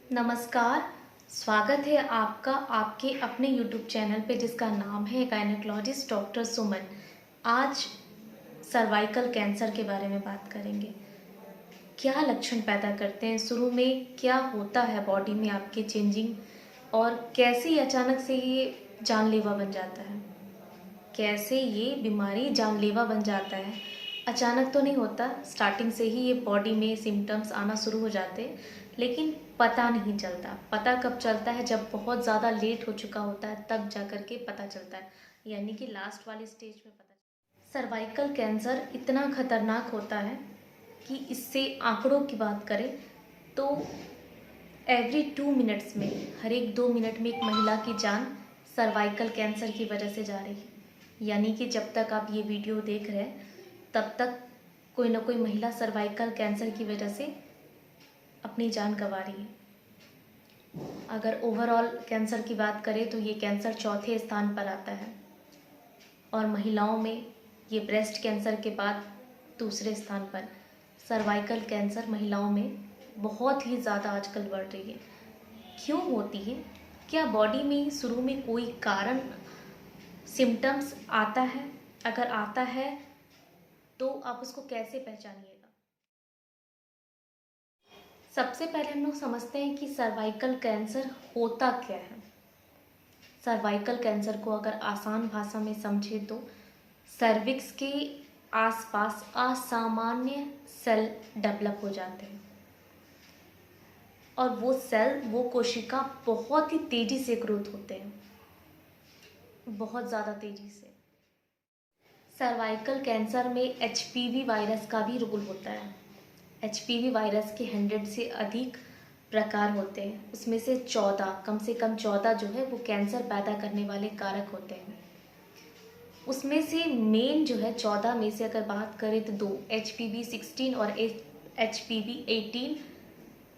नमस्कार। स्वागत है आपका आपके अपने यूट्यूब चैनल पे जिसका नाम है गायनेकोलॉजिस्ट डॉक्टर सुमन। आज सर्वाइकल कैंसर के बारे में बात करेंगे। क्या लक्षण पैदा करते हैं, शुरू में क्या होता है बॉडी में आपके चेंजिंग, और कैसे अचानक से ये जानलेवा बन जाता है, कैसे ये बीमारी जानलेवा बन जाता है। अचानक तो नहीं होता, स्टार्टिंग से ही ये बॉडी में सिम्टम्स आना शुरू हो जाते हैं, लेकिन पता नहीं चलता। पता कब चलता है? जब बहुत ज़्यादा लेट हो चुका होता है, तब जा कर के पता चलता है, यानी कि लास्ट वाले स्टेज में पता चलता है। सर्वाइकल कैंसर इतना खतरनाक होता है कि इससे आंकड़ों की बात करें तो एवरी 2 मिनट्स में, हर एक 2 मिनट में एक महिला की जान सर्वाइकल कैंसर की वजह से जा रही है। यानी कि जब तक आप ये वीडियो देख रहे हैं तब तक कोई ना कोई महिला सर्वाइकल कैंसर की वजह से अपनी जान गंवा रही है। अगर ओवरऑल कैंसर की बात करें तो ये कैंसर चौथे स्थान पर आता है, और महिलाओं में ये ब्रेस्ट कैंसर के बाद दूसरे स्थान पर सर्वाइकल कैंसर महिलाओं में बहुत ही ज़्यादा आजकल बढ़ रही है। क्यों होती है? क्या बॉडी में शुरू में कोई कारण सिम्टम्स आता है? अगर आता है तो आप उसको कैसे पहचानिएगा? सबसे पहले हम लोग समझते हैं कि सर्वाइकल कैंसर होता क्या है। सर्वाइकल कैंसर को अगर आसान भाषा में समझे तो सर्विक्स के आसपास असामान्य सेल डेवलप हो जाते हैं, और वो सेल, वो कोशिका बहुत ही तेज़ी से ग्रोथ होते हैं, बहुत ज़्यादा तेज़ी से। सर्वाइकल कैंसर में एचपीवी वायरस का भी रोल होता है। एचपीवी वायरस के 100 से अधिक प्रकार होते हैं, उसमें से 14, कम से कम 14 जो है वो कैंसर पैदा करने वाले कारक होते हैं। उसमें से मेन जो है 14 में से अगर बात करें तो 2 HPV 16 और HPV 18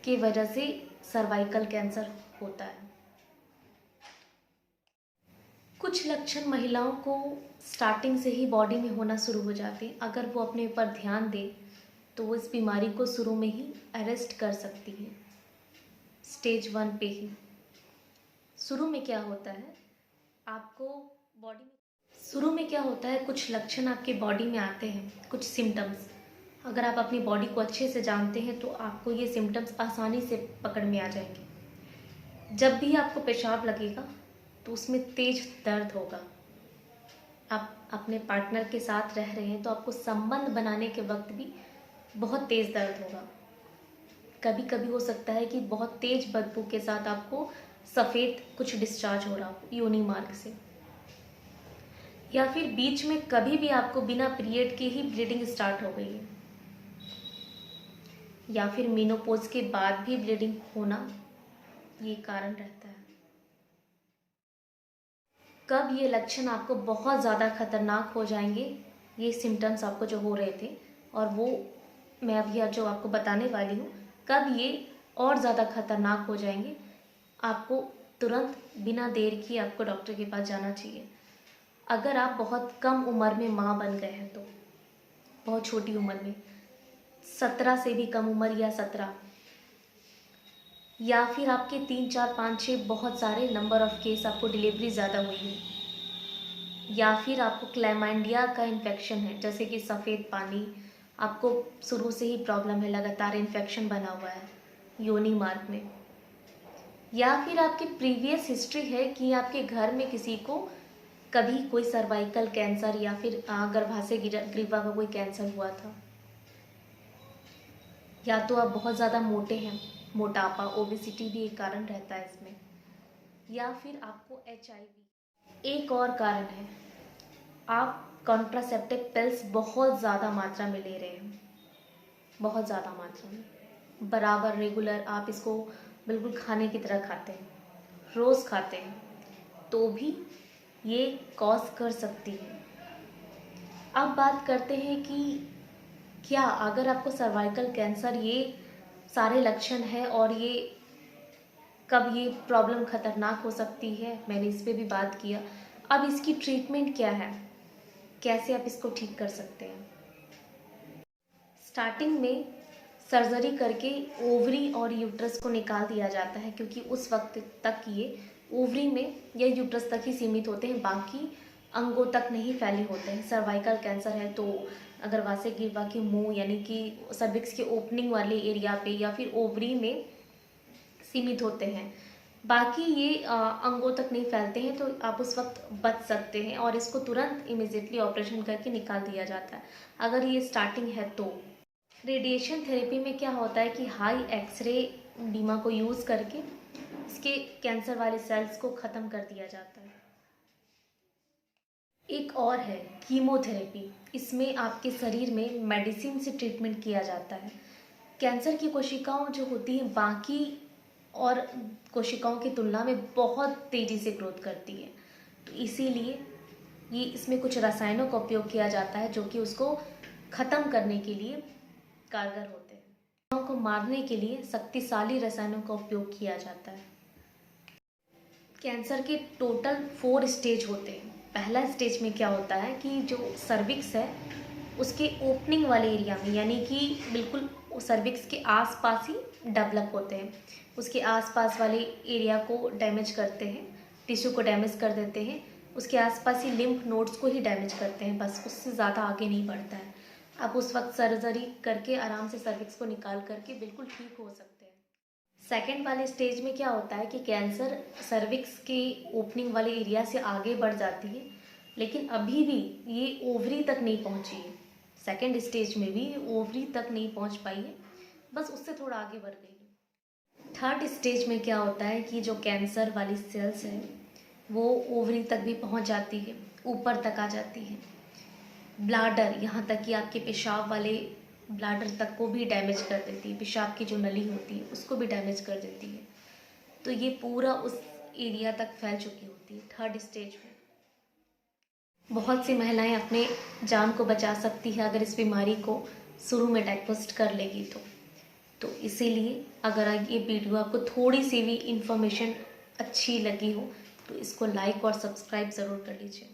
के वजह से सर्वाइकल कैंसर होता है। कुछ लक्षण महिलाओं को स्टार्टिंग से ही बॉडी में होना शुरू हो जाते हैं। अगर वो अपने ऊपर ध्यान दे तो वो इस बीमारी को शुरू में ही अरेस्ट कर सकती है, स्टेज 1 पे ही। शुरू में क्या होता है, आपको बॉडी में शुरू में क्या होता है, कुछ लक्षण आपके बॉडी में आते हैं, कुछ सिम्टम्स। अगर आप अपनी बॉडी को अच्छे से जानते हैं तो आपको ये सिम्टम्स आसानी से पकड़ में आ जाएंगे। जब भी आपको पेशाब लगेगा तो उसमें तेज दर्द होगा। आप अपने पार्टनर के साथ रह रहे हैं तो आपको संबंध बनाने के वक्त भी बहुत तेज़ दर्द होगा। कभी कभी हो सकता है कि बहुत तेज बदबू के साथ आपको सफ़ेद कुछ डिस्चार्ज हो रहा हो योनि मार्ग से, या फिर बीच में कभी भी आपको बिना पीरियड के ही ब्लीडिंग स्टार्ट हो गई है, या फिर मेनोपॉज के बाद भी ब्लीडिंग होना, ये कारण रहता है। कब ये लक्षण आपको बहुत ज़्यादा खतरनाक हो जाएंगे, ये सिम्टम्स आपको जो हो रहे थे, और वो मैं अभी जो आपको बताने वाली हूँ, कब ये और ज़्यादा खतरनाक हो जाएंगे, आपको तुरंत बिना देर किए आपको डॉक्टर के पास जाना चाहिए। अगर आप बहुत कम उम्र में माँ बन गए हैं तो, बहुत छोटी उम्र में, 17 से भी कम उम्र या 17, या फिर आपके 3, 4, 5, 6 बहुत सारे नंबर ऑफ़ केस, आपको डिलीवरी ज़्यादा हुई है, या फिर आपको क्लैमाइडिया का इन्फेक्शन है, जैसे कि सफ़ेद पानी, आपको शुरू से ही प्रॉब्लम है, लगातार इन्फेक्शन बना हुआ है योनि मार्ग में, या फिर आपकी प्रीवियस हिस्ट्री है कि आपके घर में किसी को कभी कोई सर्वाइकल कैंसर या फिर गर्भाशय ग्रीवा का कोई कैंसर हुआ था, या तो आप बहुत ज़्यादा मोटे हैं, मोटापा, ओबेसिटी भी एक कारण रहता है इसमें, या फिर आपको HIV। एक और कारण है, आप कॉन्ट्रासेप्टिव पिल्स बहुत ज़्यादा मात्रा में ले रहे हैं, बहुत ज़्यादा मात्रा में, बराबर रेगुलर आप इसको बिल्कुल खाने की तरह खाते हैं, रोज़ खाते हैं, तो भी ये कॉज कर सकती है। अब बात करते हैं कि क्या अगर आपको सर्वाइकल कैंसर, ये सारे लक्षण हैं और ये कब ये प्रॉब्लम ख़तरनाक हो सकती है, मैंने इस पे भी बात किया। अब इसकी ट्रीटमेंट क्या है, कैसे आप इसको ठीक कर सकते हैं। स्टार्टिंग में सर्जरी करके ओवरी और यूट्रस को निकाल दिया जाता है, क्योंकि उस वक्त तक ये ओवरी में या यूट्रस तक ही सीमित होते हैं, बाकी अंगों तक नहीं फैले होते हैं। सर्वाइकल कैंसर है तो अगर वासे गिरवा के मुंह यानी कि सर्विक्स के ओपनिंग वाले एरिया पे या फिर ओवरी में सीमित होते हैं, बाकी ये अंगों तक नहीं फैलते हैं, तो आप उस वक्त बच सकते हैं और इसको तुरंत इमिजिएटली ऑपरेशन करके निकाल दिया जाता है अगर ये स्टार्टिंग है तो। रेडिएशन थेरेपी में क्या होता है कि हाई एक्सरे बीमा को यूज़ करके इसके कैंसर वाले सेल्स को ख़त्म कर दिया जाता है। एक और है कीमोथेरेपी। इसमें आपके शरीर में मेडिसिन से ट्रीटमेंट किया जाता है। कैंसर की कोशिकाओं जो होती हैं बाकी और कोशिकाओं की तुलना में बहुत तेज़ी से ग्रोथ करती है, तो इसीलिए ये इसमें कुछ रसायनों का उपयोग किया जाता है जो कि उसको ख़त्म करने के लिए कारगर होते हैं। कोशिकाओं को मारने के लिए शक्तिशाली रसायनों का उपयोग किया जाता है। कैंसर के टोटल 4 स्टेज होते हैं। पहला स्टेज में क्या होता है कि जो सर्विक्स है उसके ओपनिंग वाले एरिया में, यानी कि बिल्कुल सर्विक्स के आसपास ही डेवलप होते हैं, उसके आसपास वाले एरिया को डैमेज करते हैं, टिश्यू को डैमेज कर देते हैं, उसके आसपास ही लिम्फ नोड्स को ही डैमेज करते हैं, बस उससे ज़्यादा आगे नहीं बढ़ता है। आप उस वक्त सर्जरी करके आराम से सर्विक्स को निकाल करके बिल्कुल ठीक हो सकते हैं। सेकेंड वाले स्टेज में क्या होता है कि कैंसर सर्विक्स के ओपनिंग वाले एरिया से आगे बढ़ जाती है, लेकिन अभी भी ये ओवरी तक नहीं पहुंची है। सेकेंड स्टेज में भी ओवरी तक नहीं पहुंच पाई है, बस उससे थोड़ा आगे बढ़ गई है। थर्ड स्टेज में क्या होता है कि जो कैंसर वाली सेल्स हैं वो ओवरी तक भी पहुंच जाती है, ऊपर तक आ जाती है। ब्लाडर, यहाँ तक कि आपके पेशाब वाले ब्लाडर तक को भी डैमेज कर देती है, पेशाब की जो नली होती है उसको भी डैमेज कर देती है। तो ये पूरा उस एरिया तक फैल चुकी होती है थर्ड स्टेज में। बहुत सी महिलाएं अपने जान को बचा सकती है अगर इस बीमारी को शुरू में डायग्नोस्ट कर लेगी तो इसीलिए अगर ये वीडियो आपको थोड़ी सी भी इंफॉर्मेशन अच्छी लगी हो तो इसको लाइक और सब्सक्राइब ज़रूर कर लीजिए।